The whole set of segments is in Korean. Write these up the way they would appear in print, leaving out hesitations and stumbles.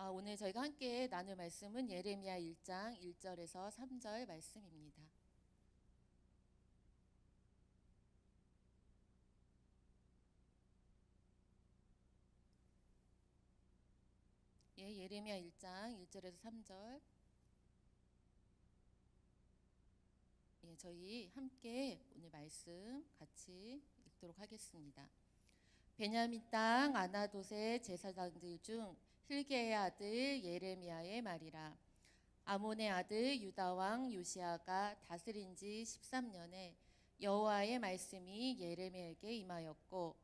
오늘 저희가 함께 나눌 말씀은 예레미야 1장 1절에서 3절 말씀입니다. 예레미야 1장 1절에서 3절. 저희 함께 오늘 말씀 같이 읽도록 하겠습니다. 베냐민 땅 아나돗의 제사장들 중 hilge의 아들 예레미야의 말이라. 아몬의 아들 유다 왕 요시아가 다스린 지 13년에 여호와의 말씀이 예레미야에게 임하였고,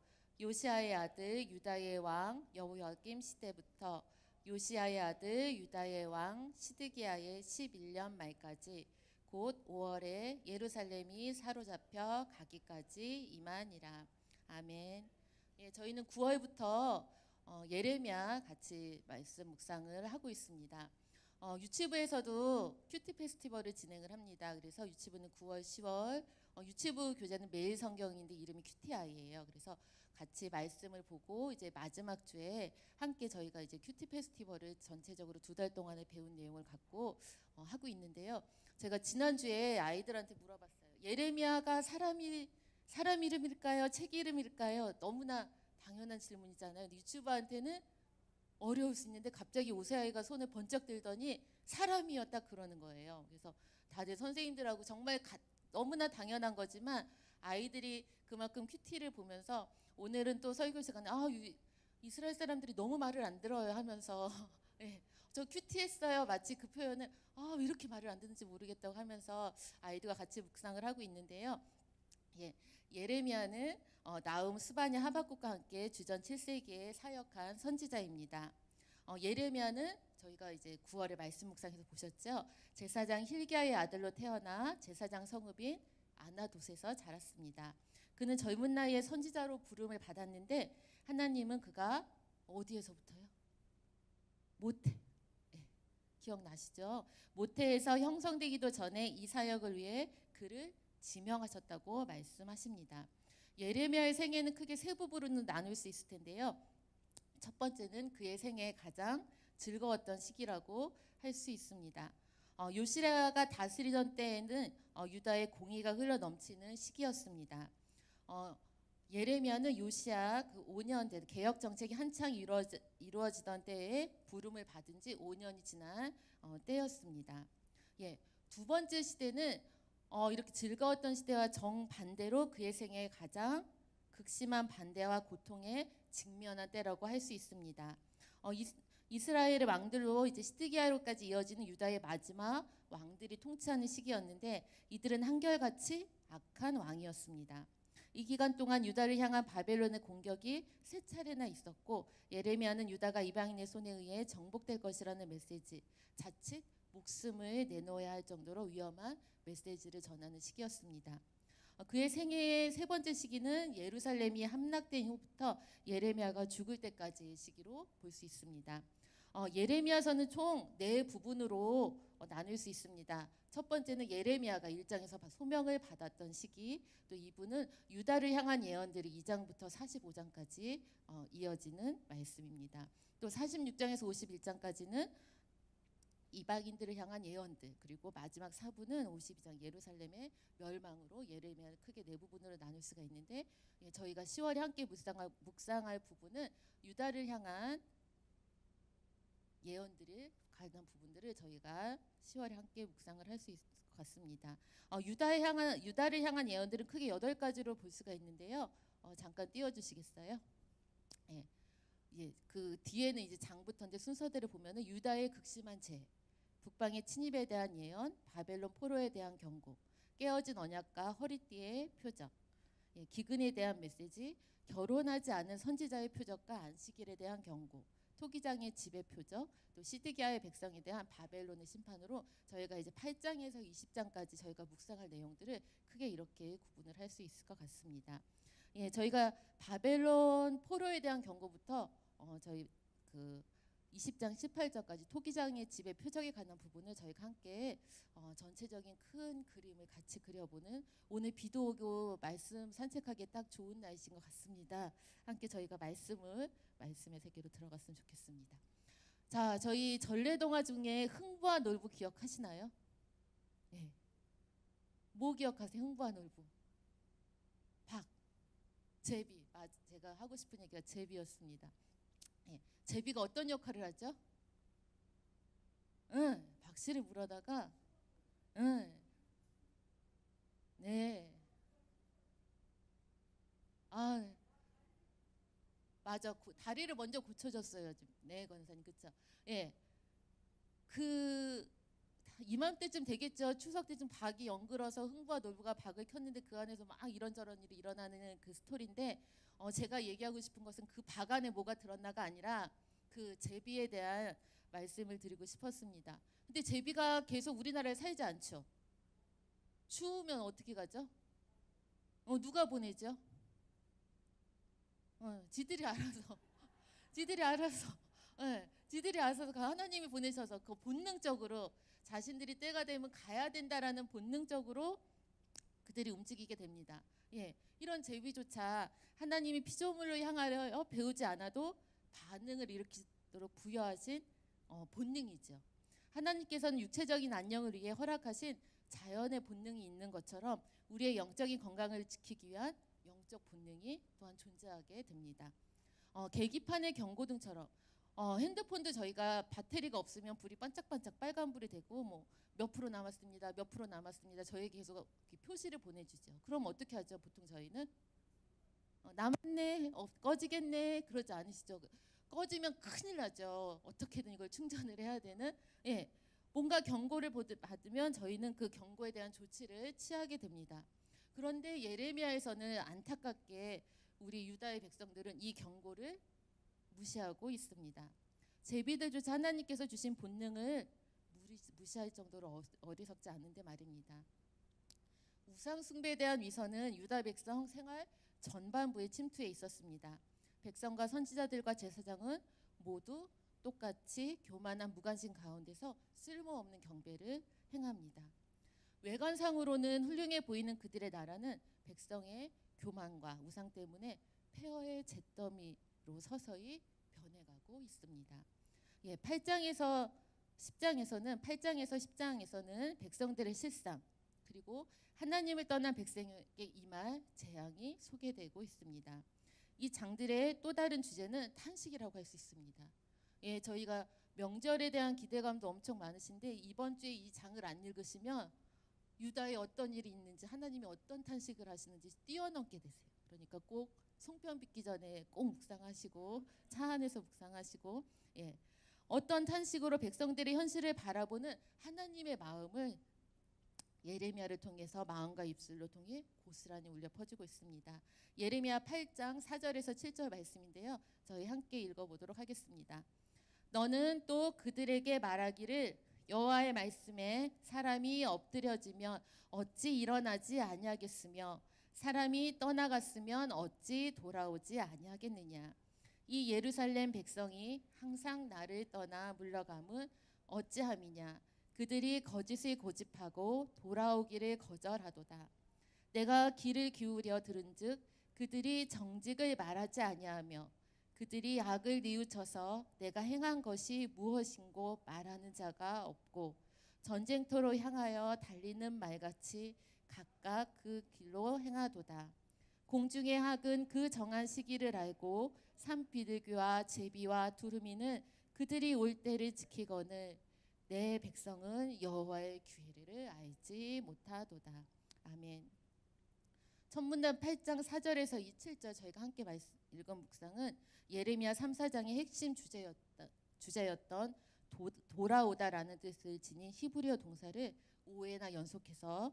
요시아의 아들 유다의 왕 여호야김 시대부터 요시아의 아들 유다의 왕 시드기야의 11년 말까지 곧 5월에 예루살렘이 사로잡혀 가기까지 임하니라. 아멘. 저희는 9월부터 예레미야 같이 말씀 묵상을 하고 있습니다. 유치부에서도 큐티 페스티벌을 진행을 합니다. 그래서 유치부는 9월, 10월 유치부 교재는 매일 성경인데 이름이 큐티아이예요. 그래서 같이 말씀을 보고 이제 마지막 주에 함께 저희가 이제 큐티 페스티벌을 전체적으로 2달 동안에 배운 내용을 갖고 하고 있는데요. 제가 지난주에 아이들한테 물어봤어요. 예레미야가 사람 이름일까요? 책 이름일까요? 너무나 당연한 질문이잖아요. 유치부한테는 어려울 수 있는데 갑자기 오세아이가 손을 번쩍 들더니 사람이었다 그러는 거예요. 그래서 다들 선생님들하고 정말 너무나 당연한 거지만 아이들이 그만큼 큐티를 보면서 오늘은 또 설교 시간에 이스라엘 사람들이 너무 말을 안 들어요 하면서 저 큐티했어요. 마치 그 표현을 왜 이렇게 말을 안 듣는지 모르겠다고 하면서 아이들과 같이 묵상을 하고 있는데요. 예레미야는 나움, 스바냐, 하박국과 함께 주전 7세기에 사역한 선지자입니다. 예레미야는 저희가 이제 9월에 말씀 묵상에서 보셨죠. 제사장 hilge야의 아들로 태어나 제사장 성읍인 아나돗에서 자랐습니다. 그는 젊은 나이에 선지자로 부름을 받았는데 하나님은 그가 어디에서부터요? 모태. 기억나시죠? 모태에서 형성되기도 전에 이 사역을 위해 그를 지명하셨다고 말씀하십니다. 예레미야의 생애는 크게 세 부분으로 나눌 수 있을 텐데요. 첫 번째는 그의 생애에 가장 즐거웠던 시기라고 할 수 있습니다. 요시아가 다스리던 때에는 유다의 공의가 흘러 넘치는 시기였습니다. 예레미야는 요시아 그 5년 된 개혁 정책이 한창 이루어지던 때에 부름을 받은 지 5년이 지난 때였습니다. 두 번째 시대는 이렇게 즐거웠던 시대와 정반대로 그의 생애에 가장 극심한 반대와 고통에 직면한 때라고 할 수 있습니다. 이스라엘의 왕들로 이제 시드기야로까지 이어지는 유다의 마지막 왕들이 통치하는 시기였는데 이들은 한결같이 악한 왕이었습니다. 이 기간 동안 유다를 향한 바벨론의 공격이 3차례나 있었고, 예레미야는 유다가 이방인의 손에 의해 정복될 것이라는 메시지, 자칫 목숨을 내놓아야 할 정도로 위험한 메시지를 전하는 시기였습니다. 그의 생애의 세 번째 시기는 예루살렘이 함락된 후부터 예레미야가 죽을 때까지의 시기로 볼 수 있습니다. 예레미야서는 총 4부분으로 나눌 수 있습니다. 첫 번째는 예레미야가 1장에서 소명을 받았던 시기, 또 2부는 유다를 향한 예언들이 2장부터 45장까지 이어지는 말씀입니다. 또 46장에서 51장까지는 이방인들을 향한 예언들, 그리고 마지막 4부는 52장 예루살렘의 멸망으로 예레미야를 크게 4부분으로 나눌 수가 있는데, 저희가 10월에 함께 묵상할 부분은 유다를 향한 예언들을 관한 부분들을 저희가 10월에 함께 묵상을 할 수 있을 것 같습니다. 유다를 향한 예언들은 크게 8가지로 볼 수가 있는데요. 잠깐 띄워주시겠어요? 그 뒤에는 이제 장부터인데 순서대로 보면은 유다의 극심한 죄, 북방의 침입에 대한 예언, 바벨론 포로에 대한 경고, 깨어진 언약과 허리띠의 표적, 기근에 대한 메시지, 결혼하지 않은 선지자의 표적과 안식일에 대한 경고, 토기장의 지배 표적, 또 시드기야의 백성에 대한 바벨론의 심판으로 저희가 이제 8장에서 20장까지 저희가 묵상할 내용들을 크게 이렇게 구분을 할 수 있을 것 같습니다. 저희가 바벨론 포로에 대한 경고부터 저희 그 20장 18절까지 토기장의 지배 표적에 관한 부분을 저희가 함께 전체적인 큰 그림을 같이 그려보는, 오늘 비도 오고 말씀 산책하기에 딱 좋은 날씨인 것 같습니다. 함께 저희가 말씀의 세계로 들어갔으면 좋겠습니다. 자, 저희 전래동화 중에 흥부와 놀부 기억하시나요? 네. 뭐 기억하세요? 흥부와 놀부. 박, 제비. 제가 하고 싶은 얘기가 제비였습니다. 네. 제비가 어떤 역할을 하죠? 응, 박씨를 물어다가, 응, 네, 아, 맞아, 다리를 먼저 고쳐줬어요. 네, 권사님, 그쵸? 예, 그 이맘때쯤 되겠죠. 추석 때쯤 박이 엉글어서 흥부와 놀부가 박을 켰는데 그 안에서 막 이런저런 일이 일어나는 그 스토리인데, 제가 얘기하고 싶은 것은 그 박 안에 뭐가 들었나가 아니라 그 제비에 대한 말씀을 드리고 싶었습니다. 근데 제비가 계속 우리나라에 살지 않죠. 추우면 어떻게 가죠? 누가 보내죠? 지들이 알아서, 지들이 알아서, 지들이 알아서 하나님이 보내셔서 그 본능적으로 자신들이 때가 되면 가야 된다라는 본능적으로 그들이 움직이게 됩니다. 예, 이런 제비조차 하나님이 피조물을 향하여 배우지 않아도 반응을 일으키도록 부여하신 본능이죠. 하나님께서는 육체적인 안녕을 위해 허락하신 자연의 본능이 있는 것처럼 우리의 영적인 건강을 지키기 위한 영적 본능이 또한 존재하게 됩니다. 계기판의 경고등처럼 핸드폰도 저희가 배터리가 없으면 불이 반짝반짝 빨간불이 되고 뭐 몇 프로 남았습니다. 몇 프로 남았습니다. 저에게 계속 표시를 보내주죠. 그럼 어떻게 하죠? 보통 저희는 남았네, 꺼지겠네 그러지 않으시죠? 꺼지면 큰일 나죠. 어떻게든 이걸 충전을 해야 되는 예, 뭔가 경고를 받으면 저희는 그 경고에 대한 조치를 취하게 됩니다. 그런데 예레미야에서는 안타깝게 우리 유다의 백성들은 이 경고를 무시하고 있습니다. 제비들조차 하나님께서 주신 본능을 무시할 정도로 어리석지 않은데 말입니다. 우상 숭배에 대한 위선은 유다 백성 생활 전반부에 침투해 있었습니다. 백성과 선지자들과 제사장은 모두 똑같이 교만한 무관심 가운데서 쓸모없는 경배를 행합니다. 외관상으로는 훌륭해 보이는 그들의 나라는 백성의 교만과 우상 때문에 폐허의 잿더미로 서서히 변해가고 있습니다. 예, 8장에서 10장에서는 백성들의 실상 그리고 하나님을 떠난 백성에게 임할 재앙이 소개되고 있습니다. 이 장들의 또 다른 주제는 탄식이라고 할 수 있습니다. 예, 저희가 명절에 대한 기대감도 엄청 많으신데 이번 주에 이 장을 안 읽으시면 유다에 어떤 일이 있는지 하나님이 어떤 탄식을 하시는지 뛰어넘게 되세요. 그러니까 꼭 송편 빚기 전에 꼭 묵상하시고 차 안에서 묵상하시고 예, 어떤 탄식으로 백성들의 현실을 바라보는 하나님의 마음을 예레미야를 통해서 마음과 입술로 통해 고스란히 울려 퍼지고 있습니다. 예레미야 8장 4절에서 7절 말씀인데요. 저희 함께 읽어보도록 하겠습니다. 너는 또 그들에게 말하기를 여호와의 말씀에 사람이 엎드려지면 어찌 일어나지 아니하겠으며 사람이 떠나갔으면 어찌 돌아오지 아니하겠느냐. 이 예루살렘 백성이 항상 나를 떠나 물러감은 어찌함이냐. 그들이 거짓을 고집하고 돌아오기를 거절하도다. 내가 귀를 기울여 들은즉 그들이 정직을 말하지 아니하며 그들이 악을 뉘우쳐서 내가 행한 것이 무엇인고 말하는 자가 없고 전쟁터로 향하여 달리는 말같이 각각 그 길로 행하도다. 공중의 학은 그 정한 시기를 알고 산비둘기와 제비와 두루미는 그들이 올 때를 지키거늘 내 백성은 여호와의 규례를 알지 못하도다. 아멘. 천문단 8장 4절에서 7절 저희가 함께 읽은 묵상은 예레미야 3, 4장의 핵심 주제였던 돌아오다라는 뜻을 지닌 히브리어 동사를 5회나 연속해서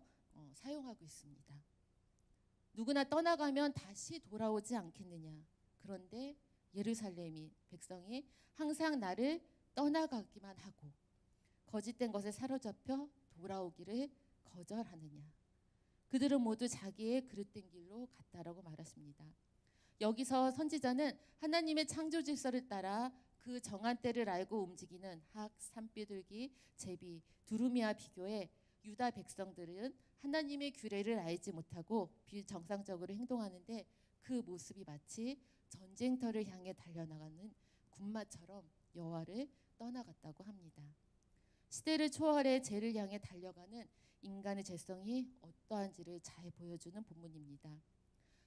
사용하고 있습니다. 누구나 떠나가면 다시 돌아오지 않겠느냐. 그런데 예루살렘이 백성이 항상 나를 떠나가기만 하고 거짓된 것에 사로잡혀 돌아오기를 거절하느냐. 그들은 모두 자기의 그릇된 길로 갔다라고 말했습니다. 여기서 선지자는 하나님의 창조 질서를 따라 그 정한 때를 알고 움직이는 학, 산비둘기, 제비, 두루미와 비교해 유다 백성들은 하나님의 규례를 알지 못하고 비정상적으로 행동하는데 그 모습이 마치 전쟁터를 향해 달려나가는 군마처럼 여호와를 떠나갔다고 합니다. 시대를 초월해 죄를 향해 달려가는 인간의 죄성이 어떠한지를 잘 보여주는 본문입니다.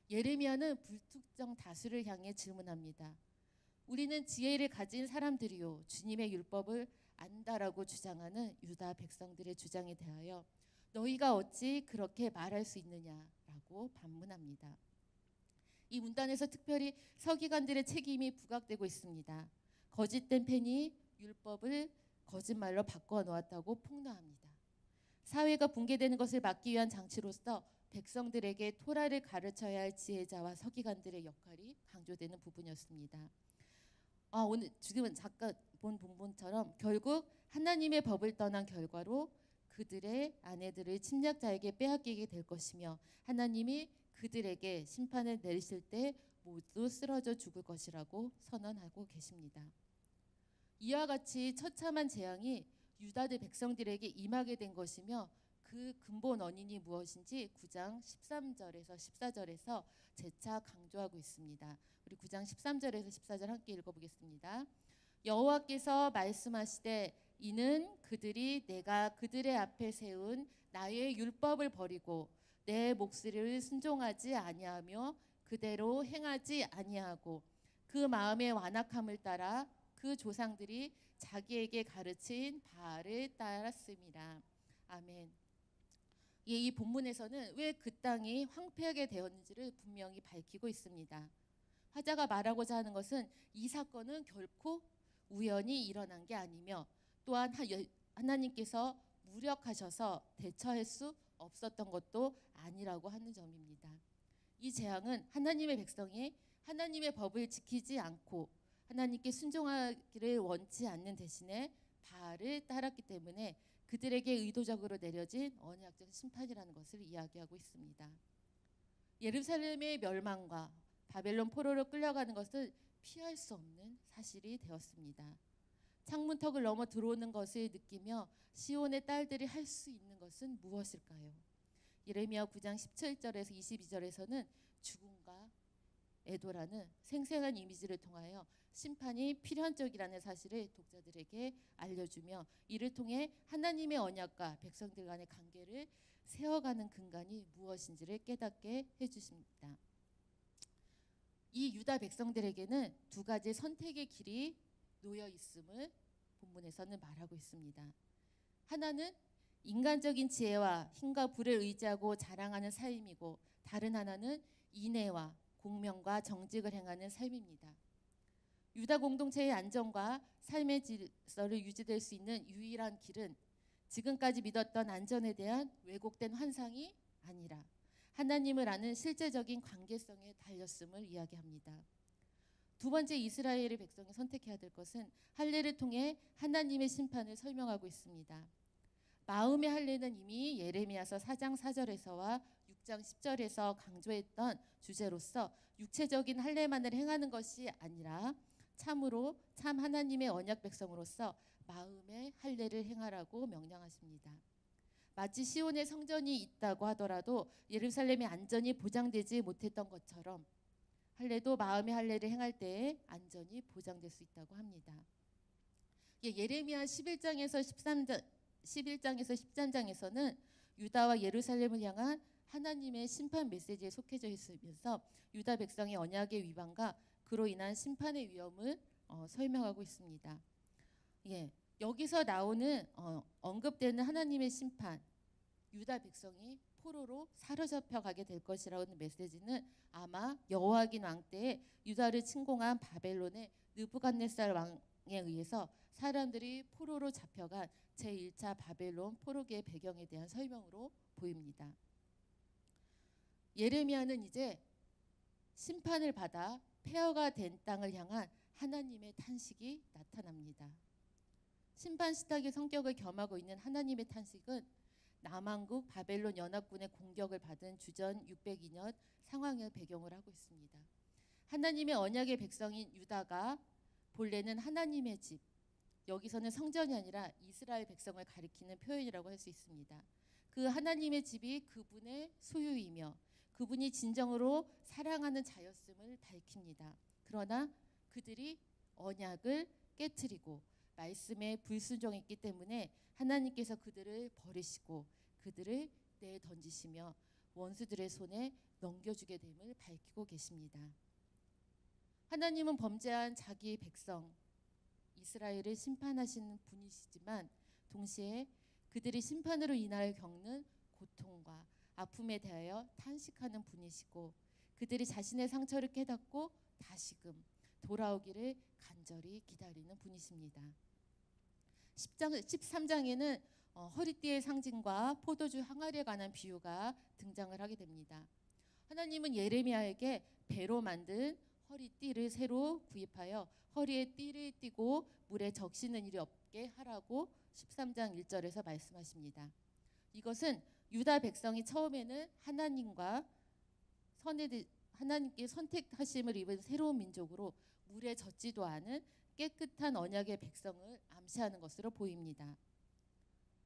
예레미야는 불특정 다수를 향해 질문합니다. 우리는 지혜를 가진 사람들이요 주님의 율법을 안다라고 주장하는 유다 백성들의 주장에 대하여 너희가 어찌 그렇게 말할 수 있느냐라고 반문합니다. 이 문단에서 특별히 서기관들의 책임이 부각되고 있습니다. 거짓된 펜이 율법을 거짓말로 바꿔 놓았다고 폭로합니다. 사회가 붕괴되는 것을 막기 위한 장치로서 백성들에게 토라를 가르쳐야 할 지혜자와 서기관들의 역할이 강조되는 부분이었습니다. 오늘 지금은 잠깐 본 본문처럼 결국 하나님의 법을 떠난 결과로 그들의 아내들을 침략자에게 빼앗기게 될 것이며 하나님이 그들에게 심판을 내리실 때 모두 쓰러져 죽을 것이라고 선언하고 계십니다. 이와 같이 처참한 재앙이 유다들 백성들에게 임하게 된 것이며 그 근본 원인이 무엇인지 9장 13절에서 14절에서 재차 강조하고 있습니다. 우리 9장 13절에서 14절 함께 읽어보겠습니다. 여호와께서 말씀하시되 이는 그들이 내가 그들의 앞에 세운 나의 율법을 버리고 내 목소리를 순종하지 아니하며 그대로 행하지 아니하고 그 마음의 완악함을 따라 그 조상들이 자기에게 가르친 바알을 따랐습니다. 아멘. 이 본문에서는 왜 그 땅이 황폐하게 되었는지를 분명히 밝히고 있습니다. 화자가 말하고자 하는 것은 이 사건은 결코 우연히 일어난 게 아니며 또한 하나님께서 무력하셔서 대처할 수 없었던 것도 아니라고 하는 점입니다. 이 재앙은 하나님의 백성이 하나님의 법을 지키지 않고 하나님께 순종하기를 원치 않는 대신에 바알을 따랐기 때문에 그들에게 의도적으로 내려진 언약적 심판이라는 것을 이야기하고 있습니다. 예루살렘의 멸망과 바벨론 포로로 끌려가는 것을 피할 수 없는 사실이 되었습니다. 창문턱을 넘어 들어오는 것을 느끼며 시온의 딸들이 할 수 있는 것은 무엇일까요? 예레미야 9장 17절에서 22절에서는 죽음과 애도라는 생생한 이미지를 통하여 심판이 필연적이라는 사실을 독자들에게 알려주며 이를 통해 하나님의 언약과 백성들 간의 관계를 세워가는 근간이 무엇인지를 깨닫게 해주십니다. 이 유다 백성들에게는 두 가지 선택의 길이 놓여 있음을 본문에서는 말하고 있습니다. 하나는 인간적인 지혜와 힘과 부를 의지하고 자랑하는 삶이고 다른 하나는 인애와 공명과 정직을 행하는 삶입니다. 유다 공동체의 안정과 삶의 질서를 유지될 수 있는 유일한 길은 지금까지 믿었던 안전에 대한 왜곡된 환상이 아니라 하나님을 아는 실제적인 관계성에 달렸음을 이야기합니다. 두 번째 이스라엘의 백성이 선택해야 될 것은 할례를 통해 하나님의 심판을 설명하고 있습니다. 마음의 할례는 이미 예레미야서 4장 4절에서와 6장 10절에서 강조했던 주제로서 육체적인 할례만을 행하는 것이 아니라 참으로 참 하나님의 언약 백성으로서 마음의 할례를 행하라고 명령하십니다. 마치 시온의 성전이 있다고 하더라도 예루살렘의 안전이 보장되지 못했던 것처럼 할례도 마음의 할례를 행할 때에 안전이 보장될 수 있다고 합니다. 예레미야 11장에서 13장에서는 유다와 예루살렘을 향한 하나님의 심판 메시지에 속해져 있으면서 유다 백성의 언약의 위반과 그로 인한 심판의 위험을 설명하고 있습니다. 여기서 나오는 언급되는 하나님의 심판, 유다 백성이 포로로 사로잡혀 가게 될 것이라는 메시지는 아마 여호와긴 왕 때에 유다를 침공한 바벨론의 느부갓네살 왕에 의해서 사람들이 포로로 잡혀간 제1차 바벨론 포로기의 배경에 대한 설명으로 보입니다. 예레미야는 이제 심판을 받아 폐허가 된 땅을 향한 하나님의 탄식이 나타납니다. 심판 시탁의 성격을 겸하고 있는 하나님의 탄식은 남왕국 바벨론 연합군의 공격을 받은 주전 602년 상황을 배경으로 하고 있습니다. 하나님의 언약의 백성인 유다가 본래는 하나님의 집, 여기서는 성전이 아니라 이스라엘 백성을 가리키는 표현이라고 할 수 있습니다. 그 하나님의 집이 그분의 소유이며 그분이 진정으로 사랑하는 자였음을 밝힙니다. 그러나 그들이 언약을 깨트리고 말씀에 불순종했기 때문에 하나님께서 그들을 버리시고 그들을 내던지시며 원수들의 손에 넘겨주게 됨을 밝히고 계십니다. 하나님은 범죄한 자기 백성 이스라엘을 심판하시는 분이시지만 동시에 그들이 심판으로 인하여 겪는 고통과 아픔에 대하여 탄식하는 분이시고 그들이 자신의 상처를 깨닫고 다시금 돌아오기를 간절히 기다리는 분이십니다. 13장에는 허리띠의 상징과 포도주 항아리에 관한 비유가 등장을 하게 됩니다. 하나님은 예레미야에게 배로 만든 허리띠를 새로 구입하여 허리에 띠를 띠고 물에 적시는 일이 없게 하라고 13장 1절에서 말씀하십니다. 이것은 유다 백성이 처음에는 하나님께 선택하심을 입은 새로운 민족으로 물에 젖지도 않은 깨끗한 언약의 백성을 암시하는 것으로 보입니다.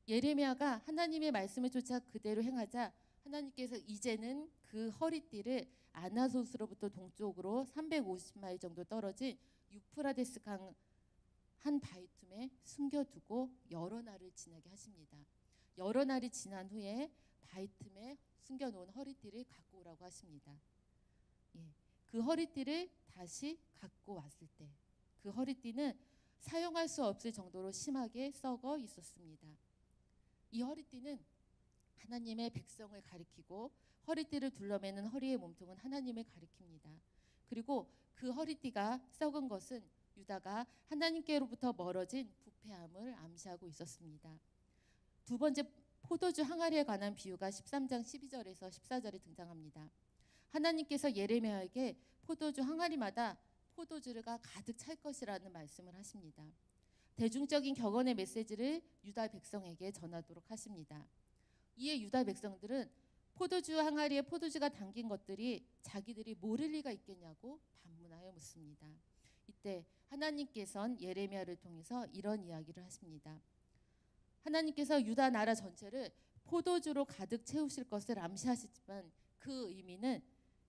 예레미야가 하나님의 말씀을 쫓아 그대로 행하자 하나님께서 이제는 그 허리띠를 아나소스로부터 동쪽으로 350마일 정도 떨어진 유프라데스 강 한 바위틈에 숨겨두고 여러 날을 지나게 하십니다. 여러 날이 지난 후에 바위틈에 숨겨놓은 허리띠를 갖고 오라고 하십니다. 그 허리띠를 다시 갖고 왔을 때 그 허리띠는 사용할 수 없을 정도로 심하게 썩어 있었습니다. 이 허리띠는 하나님의 백성을 가리키고 허리띠를 둘러매는 허리의 몸통은 하나님을 가리킵니다. 그리고 그 허리띠가 썩은 것은 유다가 하나님께로부터 멀어진 부패함을 암시하고 있었습니다. 두 번째 포도주 항아리에 관한 비유가 13장 12절에서 14절에 등장합니다. 하나님께서 예레미야에게 포도주 항아리마다 포도주가 가득 찰 것이라는 말씀을 하십니다. 대중적인 격언의 메시지를 유다 백성에게 전하도록 하십니다. 이에 유다 백성들은 포도주 항아리에 포도주가 담긴 것들이 자기들이 모를 리가 있겠냐고 반문하여 묻습니다. 이때 하나님께서는 예레미야를 통해서 이런 이야기를 하십니다. 하나님께서 유다 나라 전체를 포도주로 가득 채우실 것을 암시하시지만 그 의미는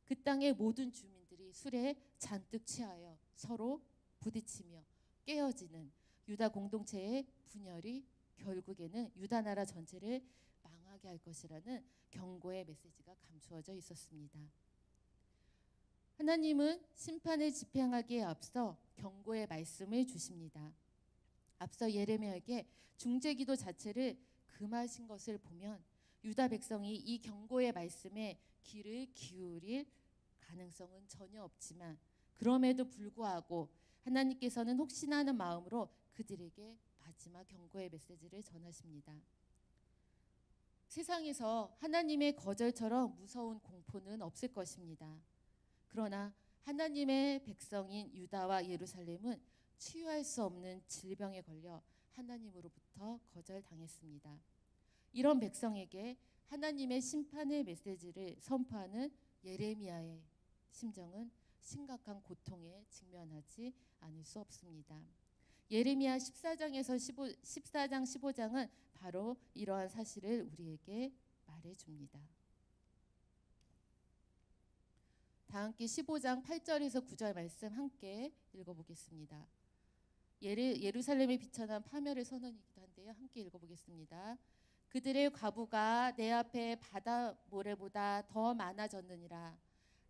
그 땅의 모든 주민들이 술에 잔뜩 취하여 서로 부딪히며 깨어지는 유다 공동체의 분열이 결국에는 유다 나라 전체를 망하게 할 것이라는 경고의 메시지가 감추어져 있었습니다. 하나님은 심판을 집행하기에 앞서 경고의 말씀을 주십니다. 앞서 예레미야에게 중재기도 자체를 금하신 것을 보면 유다 백성이 이 경고의 말씀에 귀를 기울일 가능성은 전혀 없지만 그럼에도 불구하고 하나님께서는 혹시나 하는 마음으로 그들에게 마지막 경고의 메시지를 전하십니다. 세상에서 하나님의 거절처럼 무서운 공포는 없을 것입니다. 그러나 하나님의 백성인 유다와 예루살렘은 치유할 수 없는 질병에 걸려 하나님으로부터 거절당했습니다. 이런 백성에게 하나님의 심판의 메시지를 선포하는 예레미야의 심정은 심각한 고통에 직면하지 않을 수 없습니다. 예레미야 14장 15장은 바로 이러한 사실을 우리에게 말해줍니다. 다 함께 15장 8절에서 9절 말씀 함께 읽어보겠습니다. 예루살렘에 비천한 파멸의 선언이기도 한데요. 함께 읽어보겠습니다. 그들의 과부가 내 앞에 바다 모래보다 더 많아졌느니라.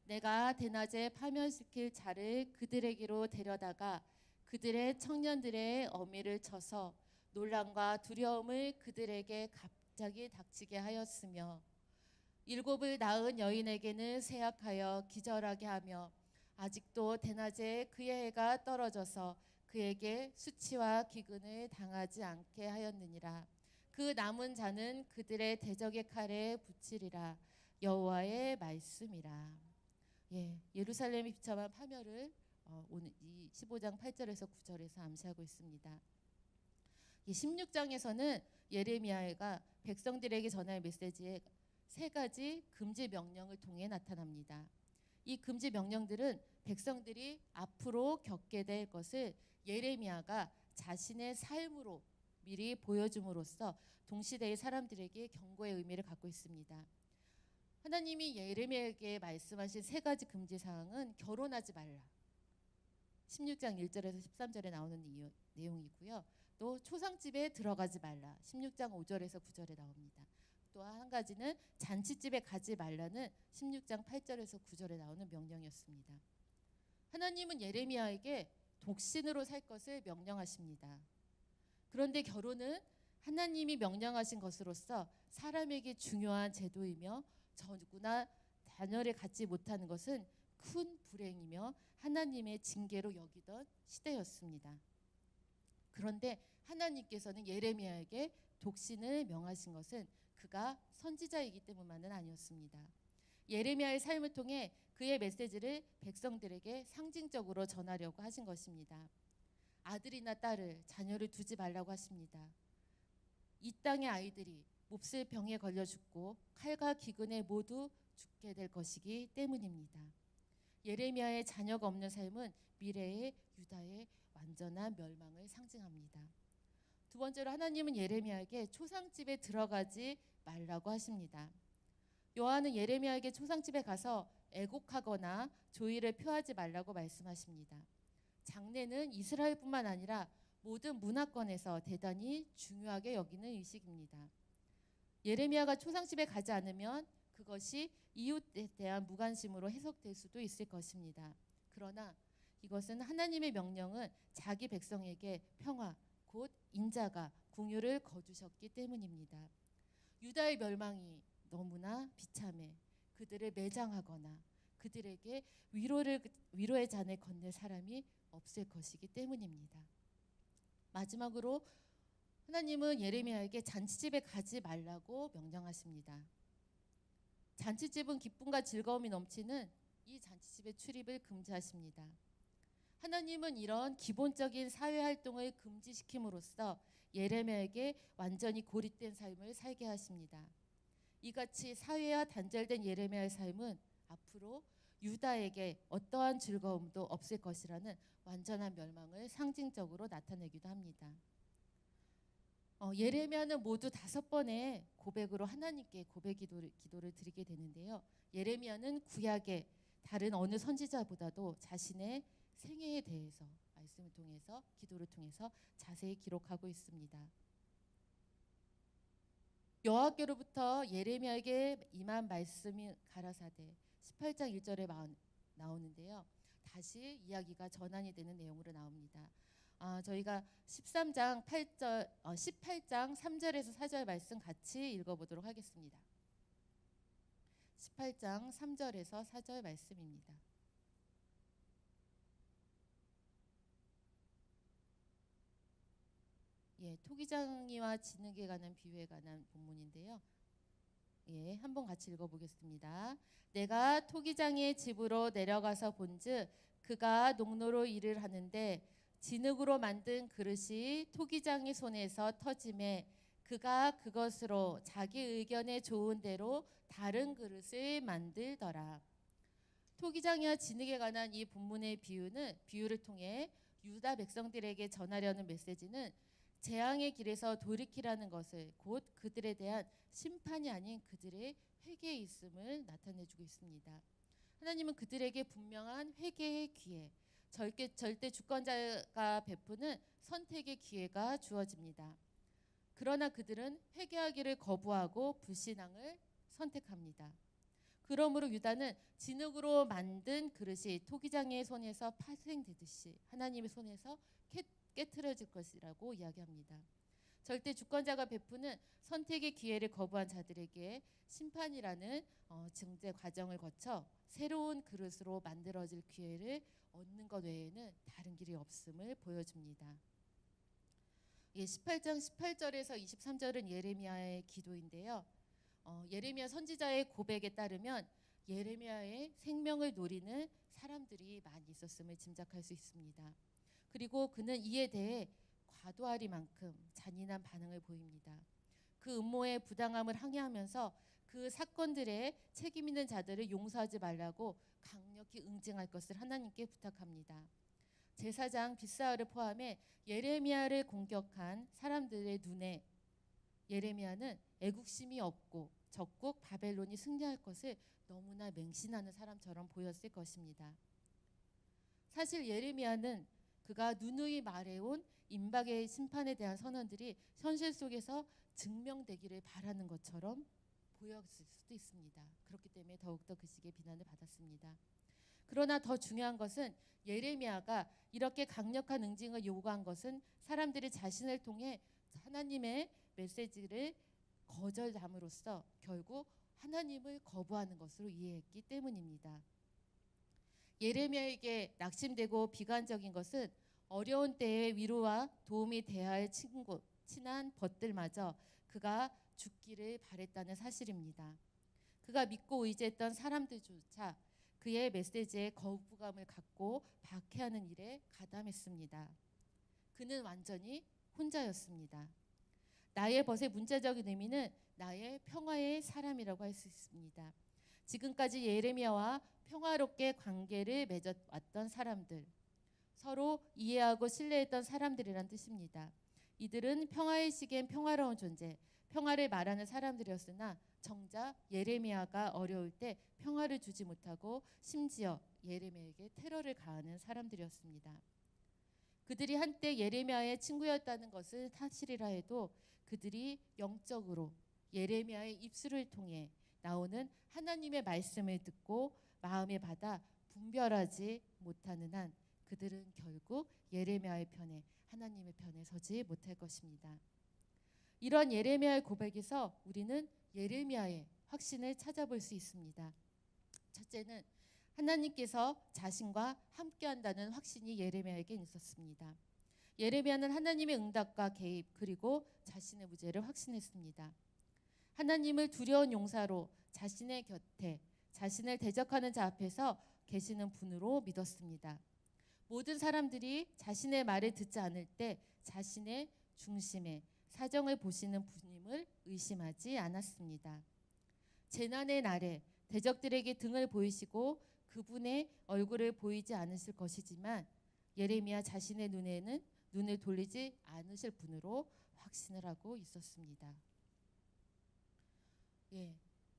내가 대낮에 파멸시킬 자를 그들에게로 데려다가 그들의 청년들의 어미를 쳐서 놀람과 두려움을 그들에게 갑자기 닥치게 하였으며 일곱을 낳은 여인에게는 세약하여 기절하게 하며 아직도 대낮에 그의 해가 떨어져서 그에게 수치와 기근을 당하지 않게 하였느니라. 그 남은 자는 그들의 대적의 칼에 붙이리라. 여호와의 말씀이라. 예루살렘이 비참한 파멸을 오늘 이 15장 8절에서 9절에서 암시하고 있습니다. 이 16장에서는 예레미야가 백성들에게 전할 메시지에 세 가지 금지 명령을 통해 나타납니다. 이 금지 명령들은 백성들이 앞으로 겪게 될 것을 예레미야가 자신의 삶으로 미리 보여줌으로써 동시대의 사람들에게 경고의 의미를 갖고 있습니다. 하나님이 예레미야에게 말씀하신 세 가지 금지 사항은 결혼하지 말라, 16장 1절에서 13절에 나오는 내용이고요. 또 초상집에 들어가지 말라 16장 5절에서 9절에 나옵니다. 또 한 가지는 잔치집에 가지 말라는 16장 8절에서 9절에 나오는 명령이었습니다. 하나님은 예레미야에게 독신으로 살 것을 명령하십니다. 그런데 결혼은 하나님이 명령하신 것으로서 사람에게 중요한 제도이며 저구나 자녀를 갖지 못하는 것은 큰 불행이며 하나님의 징계로 여기던 시대였습니다. 그런데 하나님께서는 예레미야에게 독신을 명하신 것은 그가 선지자이기 때문만은 아니었습니다. 예레미야의 삶을 통해 그의 메시지를 백성들에게 상징적으로 전하려고 하신 것입니다. 아들이나 딸을 자녀를 두지 말라고 하십니다. 이 땅의 아이들이 몹쓸 병에 걸려 죽고 칼과 기근에 모두 죽게 될 것이기 때문입니다. 예레미야의 자녀가 없는 삶은 미래의 유다의 완전한 멸망을 상징합니다. 두 번째로 하나님은 예레미야에게 초상집에 들어가지 말라고 하십니다. 여호와는 예레미야에게 초상집에 가서 애곡하거나 조의를 표하지 말라고 말씀하십니다. 장례는 이스라엘뿐만 아니라 모든 문화권에서 대단히 중요하게 여기는 의식입니다. 예레미야가 초상집에 가지 않으면 그것이 이웃에 대한 무관심으로 해석될 수도 있을 것입니다. 그러나 이것은 하나님의 명령은 자기 백성에게 평화, 곧 인자가 궁유를 거두셨기 때문입니다. 유다의 멸망이 너무나 비참해 그들을 매장하거나 그들에게 위로의 잔을 건넬 사람이 없을 것이기 때문입니다. 마지막으로 하나님은 예레미야에게 잔치집에 가지 말라고 명령하십니다. 잔치집은 기쁨과 즐거움이 넘치는 이 잔치집의 출입을 금지하십니다. 하나님은 이런 기본적인 사회활동을 금지시킴으로써 예레미야에게 완전히 고립된 삶을 살게 하십니다. 이같이 사회와 단절된 예레미야의 삶은 앞으로 유다에게 어떠한 즐거움도 없을 것이라는 완전한 멸망을 상징적으로 나타내기도 합니다. 예레미야는 모두 5번의 고백으로 하나님께 고백 기도를 드리게 되는데요. 예레미야는 구약의 다른 어느 선지자보다도 자신의 생애에 대해서 말씀을 통해서 기도를 통해서 자세히 기록하고 있습니다. 여호와께로부터 예레미야에게 임한 말씀이 가라사대 18장 1절에 나오는데요. 다시 이야기가 전환이 되는 내용으로 나옵니다. 저희가 18장 3절에서 4절 말씀 같이 읽어보도록 하겠습니다. 18장 3절에서 4절 말씀입니다. 토기장이와 진흙에 관한 비유에 관한 본문인데요. 한번 같이 읽어보겠습니다. 내가 토기장의 집으로 내려가서 본즉 그가 농로로 일을 하는데 진흙으로 만든 그릇이 토기장의 손에서 터짐에 그가 그것으로 자기 의견에 좋은 대로 다른 그릇을 만들더라. 토기장이와 진흙에 관한 이 본문의 비유를 통해 유다 백성들에게 전하려는 메시지는 재앙의 길에서 돌이키라는 것을 곧 그들에 대한 심판이 아닌 그들의 회개에 있음을 나타내주고 있습니다. 하나님은 그들에게 분명한 회개의 기회, 절대 주권자가 베푸는 선택의 기회가 주어집니다. 그러나 그들은 회개하기를 거부하고 불신앙을 선택합니다. 그러므로 유다는 진흙으로 만든 그릇이 토기장의 손에서 파생되듯이 하나님의 손에서 깨트려질 것이라고 이야기합니다. 절대 주권자가 베푸는 선택의 기회를 거부한 자들에게 심판이라는 증제 과정을 거쳐 새로운 그릇으로 만들어질 기회를 얻는 것 외에는 다른 길이 없음을 보여줍니다. 18장 18절에서 23절은 예레미야의 기도인데요. 예레미야 선지자의 고백에 따르면 예레미야의 생명을 노리는 사람들이 많이 있었음을 짐작할 수 있습니다. 그리고 그는 이에 대해 과도하리만큼 잔인한 반응을 보입니다. 그 음모의 부당함을 항의하면서 그 사건들에 책임 있는 자들을 용서하지 말라고 강력히 응징할 것을 하나님께 부탁합니다. 제사장 빗사울을 포함해 예레미야를 공격한 사람들의 눈에 예레미야는 애국심이 없고 적국 바벨론이 승리할 것을 너무나 맹신하는 사람처럼 보였을 것입니다. 사실 예레미야는 그가 누누이 말해온 임박의 심판에 대한 선언들이 현실 속에서 증명되기를 바라는 것처럼 보였을 수도 있습니다. 그렇기 때문에 더욱더 그 시기에 비난을 받았습니다. 그러나 더 중요한 것은 예레미야가 이렇게 강력한 응징을 요구한 것은 사람들이 자신을 통해 하나님의 메시지를 거절함으로써 결국 하나님을 거부하는 것으로 이해했기 때문입니다. 예레미야에게 낙심되고 비관적인 것은 어려운 때에 위로와 도움이 되어야 할 친구, 친한 벗들마저 그가 죽기를 바랬다는 사실입니다. 그가 믿고 의지했던 사람들조차 그의 메시지에 거부감을 갖고 박해하는 일에 가담했습니다. 그는 완전히 혼자였습니다. 나의 벗의 문자적인 의미는 나의 평화의 사람이라고 할 수 있습니다. 지금까지 예레미야와 평화롭게 관계를 맺어왔던 사람들, 서로 이해하고 신뢰했던 사람들이란 뜻입니다. 이들은 평화의 시기엔 평화로운 존재, 평화를 말하는 사람들이었으나 정작 예레미야가 어려울 때 평화를 주지 못하고 심지어 예레미야에게 테러를 가하는 사람들이었습니다. 그들이 한때 예레미야의 친구였다는 것은 사실이라 해도 그들이 영적으로 예레미야의 입술을 통해 나오는 하나님의 말씀을 듣고 마음에 받아 분별하지 못하는 한 그들은 결국 예레미야의 편에 하나님의 편에 서지 못할 것입니다. 이런 예레미야의 고백에서 우리는 예레미야의 확신을 찾아볼 수 있습니다. 첫째는 하나님께서 자신과 함께한다는 확신이 예레미야에게 있었습니다. 예레미야는 하나님의 응답과 개입 그리고 자신의 무죄를 확신했습니다. 하나님을 두려운 용사로 자신의 곁에 자신을 대적하는 자 앞에서 계시는 분으로 믿었습니다. 모든 사람들이 자신의 말을 듣지 않을 때 자신의 중심에 사정을 보시는 분임을 의심하지 않았습니다. 재난의 날에 대적들에게 등을 보이시고 그분의 얼굴을 보이지 않으실 것이지만 예레미야 자신의 눈에는 눈을 돌리지 않으실 분으로 확신을 하고 있었습니다.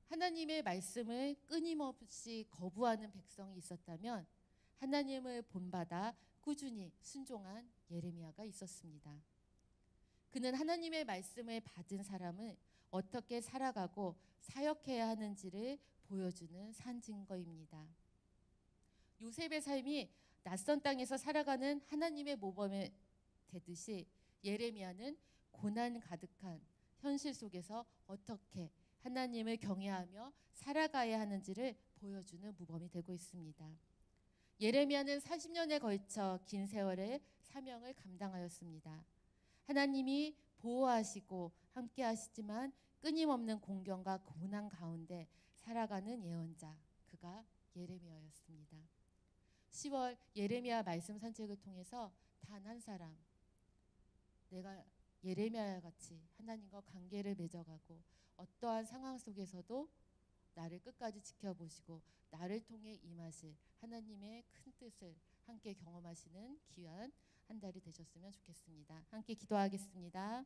하나님의 말씀을 끊임없이 거부하는 백성이 있었다면 하나님을 본받아 꾸준히 순종한 예레미야가 있었습니다. 그는 하나님의 말씀을 받은 사람을 어떻게 살아가고 사역해야 하는지를 보여주는 산증거입니다. 요셉의 삶이 낯선 땅에서 살아가는 하나님의 모범이 되듯이 예레미야는 고난 가득한 현실 속에서 어떻게 하나님을 경외하며 살아가야 하는지를 보여주는 모범이 되고 있습니다. 예레미야는 40년에 걸쳐 긴 세월의 사명을 감당하였습니다. 하나님이 보호하시고 함께 하시지만 끊임없는 공경과 고난 가운데 살아가는 예언자, 그가 예레미야였습니다. 10월 예레미야 말씀 산책을 통해서 단 한 사람, 내가 예레미야와 같이 하나님과 관계를 맺어가고 어떠한 상황 속에서도 나를 끝까지 지켜보시고 나를 통해 임하실 하나님의 큰 뜻을 함께 경험하시는 귀한 한 달이 되셨으면 좋겠습니다. 함께 기도하겠습니다.